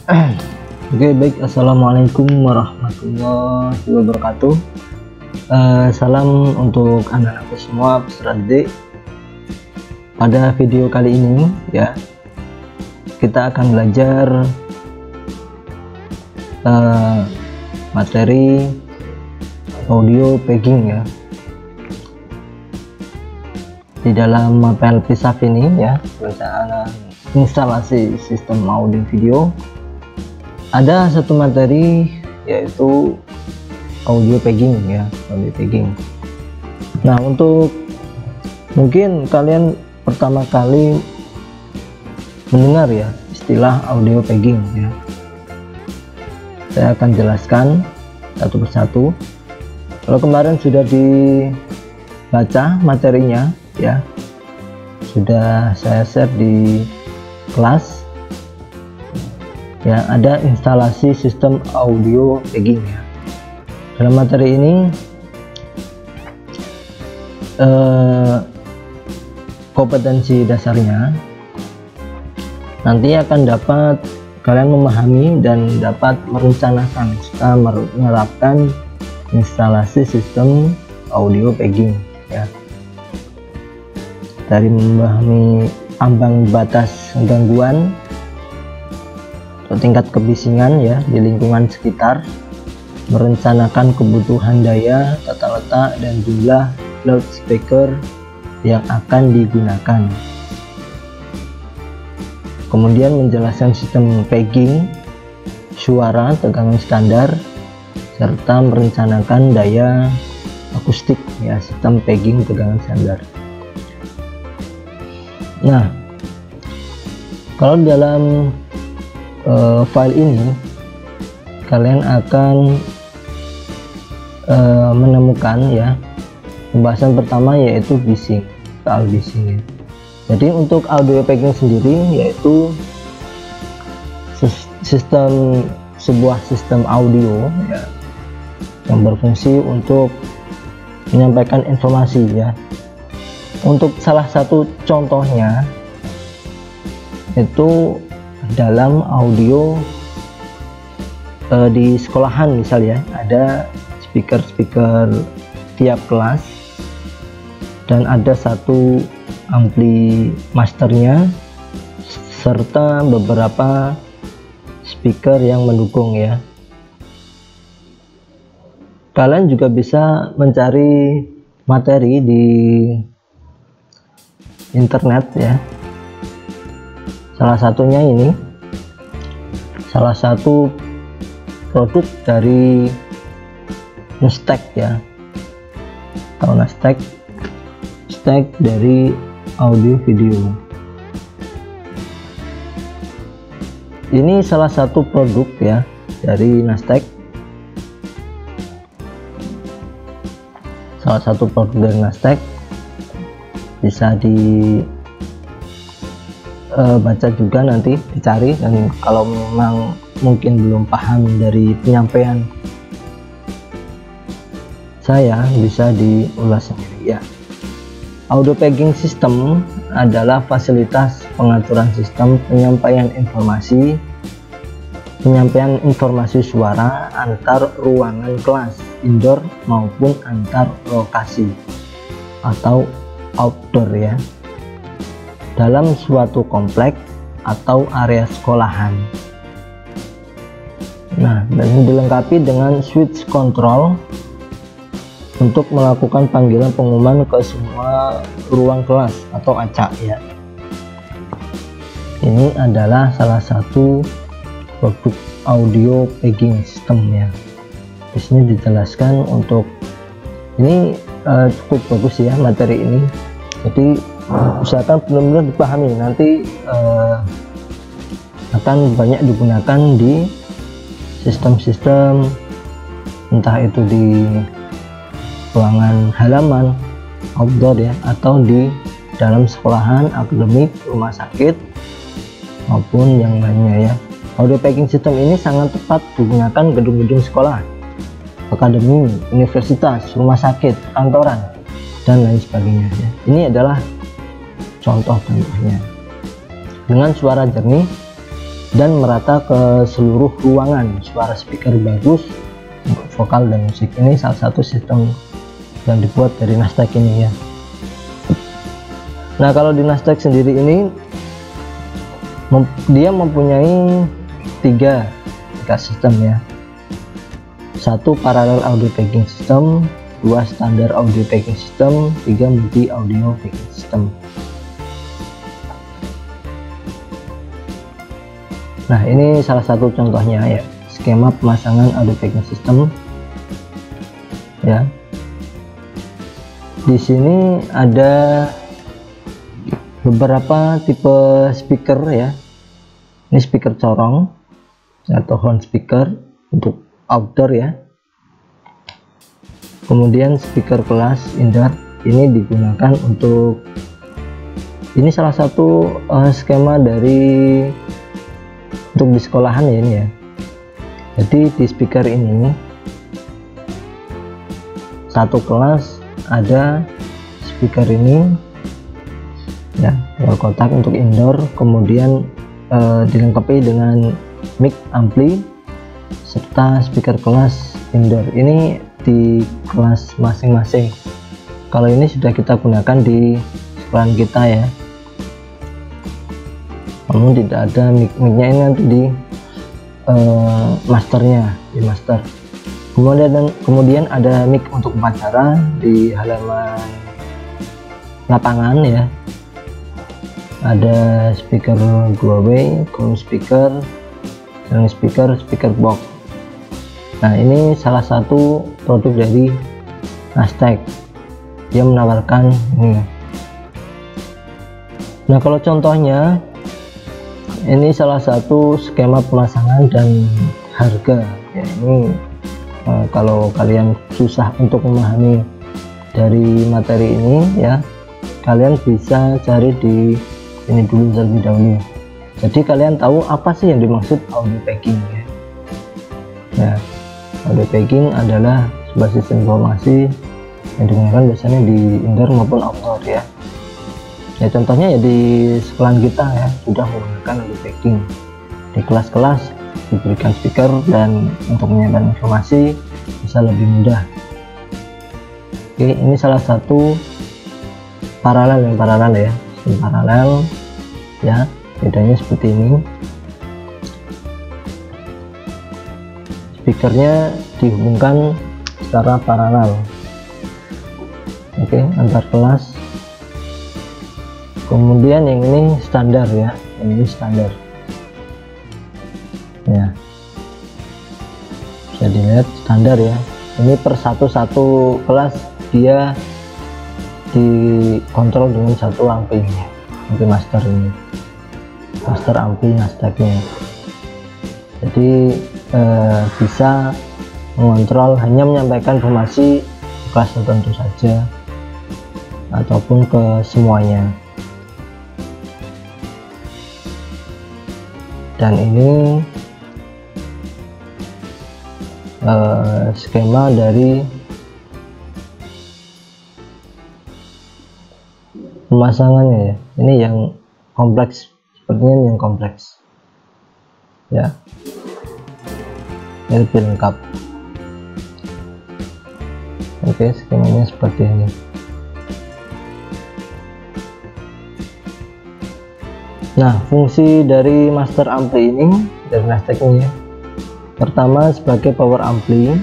Oke, baik. Assalamualaikum warahmatullahi wabarakatuh. Salam untuk anak-anakku semua peserta didik. Pada video kali ini ya, kita akan belajar materi audio pegging ya. Di dalam PLP SAF ini ya, perencanaan instalasi sistem audio video, ada satu materi yaitu audio pegging ya, audio pegging. Nah, untuk mungkin kalian pertama kali mendengar ya istilah audio pegging ya. Saya akan jelaskan satu persatu. Kalau kemarin sudah dibaca materinya ya, sudah saya share di kelas ya, ada instalasi sistem audio pegging ya. Dalam materi ini kompetensi dasarnya nanti akan dapat kalian memahami dan dapat merencanakan serta menerapkan instalasi sistem audio pegging ya. Dari memahami ambang batas gangguan atau tingkat kebisingan ya di lingkungan sekitar, merencanakan kebutuhan daya, tata letak dan jumlah loudspeaker yang akan digunakan. Kemudian menjelaskan sistem pegging, suara tegangan standar, serta merencanakan daya akustik ya, sistem pegging tegangan standar. Nah, kalau dalam file ini kalian akan menemukan ya pembahasan pertama yaitu bising, soal bising ya. Jadi untuk audio pegging sendiri yaitu sebuah sistem audio ya, yang berfungsi untuk menyampaikan informasi ya. Untuk salah satu contohnya itu dalam audio di sekolahan misalnya, ada speaker tiap kelas dan ada satu ampli masternya serta beberapa speaker yang mendukung ya. Kalian juga bisa mencari materi di internet ya. Salah satunya ini, salah satu produk dari Nastek ya, atau Nastek dari audio video. Ini salah satu produk ya dari Nastek, salah satu produk dari Nastek, bisa dibaca juga nanti, dicari, dan kalau memang mungkin belum paham dari penyampaian saya bisa diulas sendiri ya. Audio pegging system adalah fasilitas pengaturan sistem penyampaian informasi suara antar ruangan kelas indoor maupun antar lokasi atau outdoor ya, dalam suatu komplek atau area sekolahan. Nah, dan ini dilengkapi dengan switch control untuk melakukan panggilan pengumuman ke semua ruang kelas atau acak ya. Ini adalah salah satu produk audio pegging system ya. Di sini dijelaskan untuk ini cukup bagus ya materi ini. Jadi usahakan benar-benar dipahami, nanti akan banyak digunakan di sistem-sistem, entah itu di ruangan halaman outdoor ya, atau di dalam sekolahan, akademik, rumah sakit maupun yang lainnya ya. Audio pegging system ini sangat tepat digunakan gedung-gedung sekolah, akademi, universitas, rumah sakit, kantoran, dan lain sebagainya ya. Ini adalah contoh-contohnya. Dengan suara jernih dan merata ke seluruh ruangan. Suara speaker bagus untuk vokal dan musik. Ini salah satu sistem yang dibuat dari Nasdaq ini ya. Nah, kalau di Nasdaq sendiri ini dia mempunyai tiga sistem ya. Satu parallel audio packing system, dua standar audio packing system, tiga multi audio packing system. Nah, ini salah satu contohnya ya, skema pemasangan audio packing system ya. Di sini ada beberapa tipe speaker ya. Ini speaker corong atau horn speaker untuk outdoor ya. Kemudian speaker kelas indoor ini digunakan untuk, ini salah satu skema dari untuk di sekolahan ya ini ya. Jadi di speaker ini satu kelas ada speaker ini ya, kotak untuk indoor, kemudian dilengkapi dengan mic ampli serta speaker kelas indoor. Ini di kelas masing-masing. Kalau ini sudah kita gunakan di sekolahan kita ya, namun tidak ada mic-nya, ini nanti di masternya, di master. Kemudian ada mic untuk upacara di halaman lapangan ya. Ada speaker 2-way, ground speaker, dan speaker box. Nah, ini salah satu produk dari Nasdaq yang menawarkan ini. Nah, kalau contohnya ini salah satu skema pemasangan dan harga ya. Ini kalau kalian susah untuk memahami dari materi ini ya, kalian bisa cari di ini dulu terlebih dahulu. Jadi kalian tahu apa sih yang dimaksud audio packing ya. Ya, audio packing adalah sebuah sistem informasi yang digunakan biasanya di indoor maupun outdoor ya. Ya, contohnya ya di sekolahan kita ya sudah menggunakan audio packing. Di kelas-kelas diberikan speaker dan untuk menyampaikan informasi bisa lebih mudah. Oke, ini salah satu paralel ya, paralel ya, bedanya seperti ini. Speakernya dihubungkan secara paralel, oke, antar kelas. Kemudian yang ini standar ya, ini standar ya, bisa dilihat standar ya. Ini per satu kelas dia dikontrol dengan satu ampli master, ini master ampli Nasdaqnya. Jadi bisa mengontrol, hanya menyampaikan informasi kelas tertentu saja ataupun ke semuanya. Dan ini skema dari pemasangannya ya. Ini yang kompleks, sepertinya yang kompleks ya, ini lebih lengkap. Oke, skemanya seperti ini. Nah, fungsi dari master ampli ini dari Nasdaq ini ya, pertama sebagai power ampli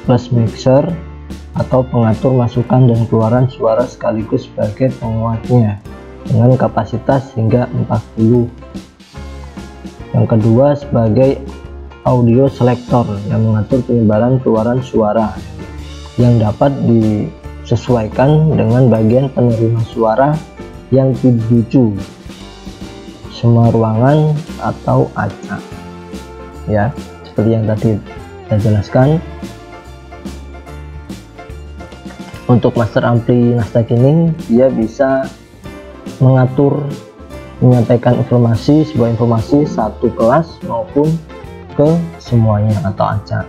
plus mixer atau pengatur masukan dan keluaran suara sekaligus sebagai penguatnya dengan kapasitas hingga 40. Yang kedua sebagai audio selector yang mengatur penyebaran keluaran suara yang dapat disesuaikan dengan bagian penerima suara yang dituju semua ruangan atau acak ya, seperti yang tadi saya jelaskan. Untuk master ampli Nasdaq ini dia bisa mengatur, menyampaikan informasi, sebuah informasi satu kelas maupun ke semuanya atau acak.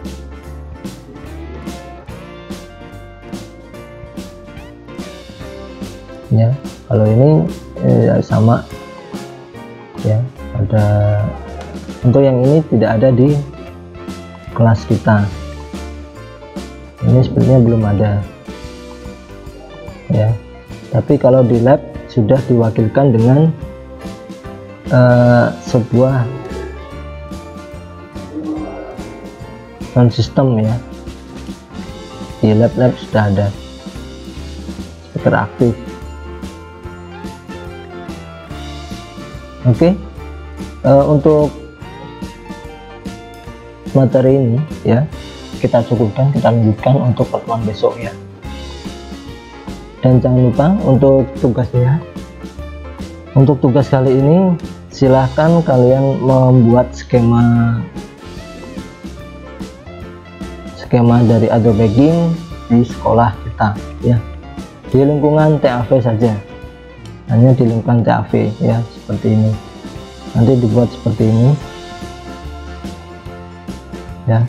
Ya, kalau ini sama ya, ada Untuk yang ini tidak ada di kelas kita, ini sepertinya belum ada ya. Tapi kalau di lab sudah diwakilkan dengan sebuah sound system ya. Di lab sudah ada speaker aktif. Oke. Untuk materi ini ya kita cukupkan, kita lanjutkan untuk pertemuan besok ya. Dan jangan lupa untuk tugasnya, untuk tugas kali ini silahkan kalian membuat skema dari Adobe Bagging di sekolah kita ya, di lingkungan TAV saja, hanya di lingkungan TAV ya, seperti ini. Nanti dibuat seperti ini ya,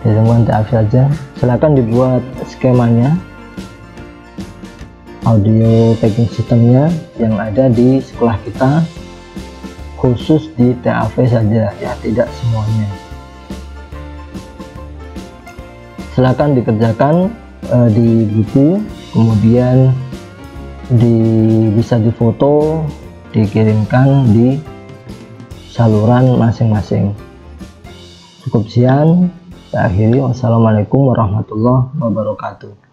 di lingkungan TAV saja. Silahkan dibuat skemanya, audio packing sistemnya yang ada di sekolah kita, khusus di TAV saja ya, tidak semuanya. Silahkan dikerjakan di buku, kemudian bisa difoto, dikirimkan di saluran masing-masing. Cukup sekian, saya akhiri. Wassalamualaikum warahmatullahi wabarakatuh.